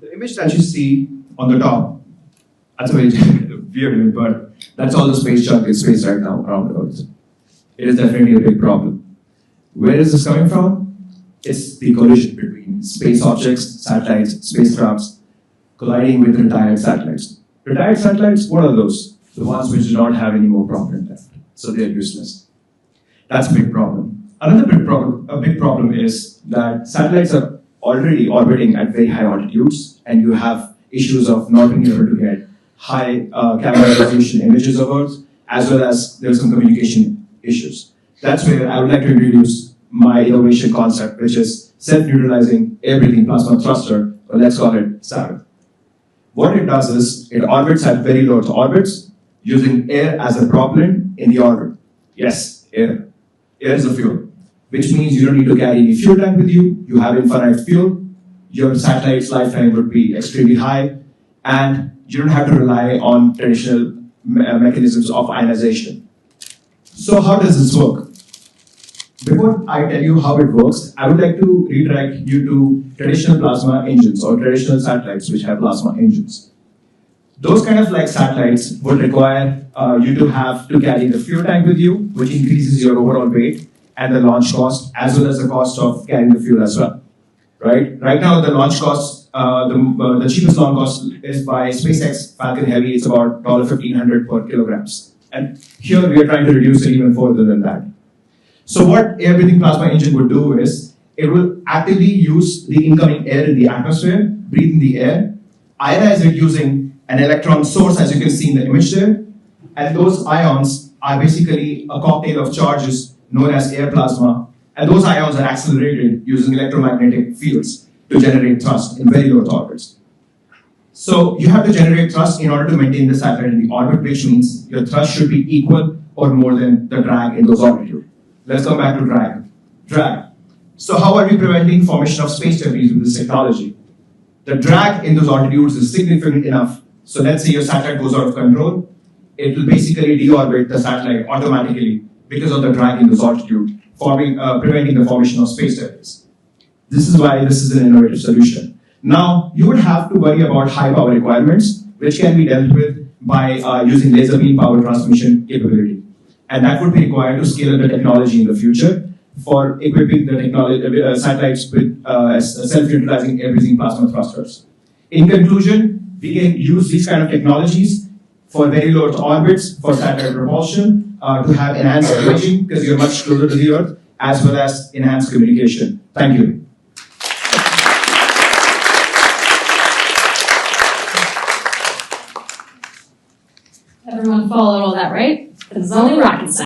The image that you see on the top, that's a very weird image, but that's all the space junk in space right now around Earth. It is definitely a big problem. Where is this coming from? It's the collision between space objects, satellites, spacecrafts, colliding with retired satellites. Retired satellites, what are those? The ones which do not have any more propellant left, so they're useless. That's a big problem. Another big problem is that satellites are already orbiting at very high altitudes, and you have issues of not being able to get high camera resolution images of Earth, as well as there's some communication issues. That's where I would like to introduce my innovation concept, which is self-neutralizing air-breathing plasma thruster, or let's call it SARA. What it does is, it orbits at very low Earth orbits, using air as a propellant in the orbit. Yes, air. Air is a fuel, which means you don't need to carry any fuel tank with you, you have infinite fuel, your satellite's lifetime would be extremely high, and you don't have to rely on traditional mechanisms of ionization. So how does this work? Before I tell you how it works, I would like to redirect you to traditional plasma engines or traditional satellites which have plasma engines. Those kind of like satellites would require you to have to carry the fuel tank with you, which increases your overall weight and the launch cost, as well as the cost of carrying the fuel as well. Right now, the launch cost, the cheapest launch cost is by SpaceX Falcon Heavy. It's about $1,500 per kilograms. And here we are trying to reduce it even further than that. So what air-breathing plasma engine would do is, it will actively use the incoming air in the atmosphere, breathe in the air, ionize it using an electron source, as you can see in the image there. And those ions are basically a cocktail of charges known as air plasma. And those ions are accelerated using electromagnetic fields to generate thrust in very low orbits. So you have to generate thrust in order to maintain the satellite in the orbit, which means your thrust should be equal or more than the drag in those altitudes. Let's come back to drag. So how are we preventing formation of space debris with this technology? The drag in those altitudes is significant enough. So let's say your satellite goes out of control, it will basically deorbit the satellite automatically because of the drag in those altitudes, preventing the formation of space debris. This is why this is an innovative solution. Now, you would have to worry about high power requirements, which can be dealt with by using laser beam power transmission capability. And that would be required to scale up the technology in the future for equipping the satellites with self-utilizing air-breathing plasma thrusters. In conclusion, we can use these kind of technologies for very low Earth orbits, for satellite propulsion, to have enhanced imaging because you're much closer to the Earth, as well as enhanced communication. Thank you. Everyone followed all that, right? It's only rocket science.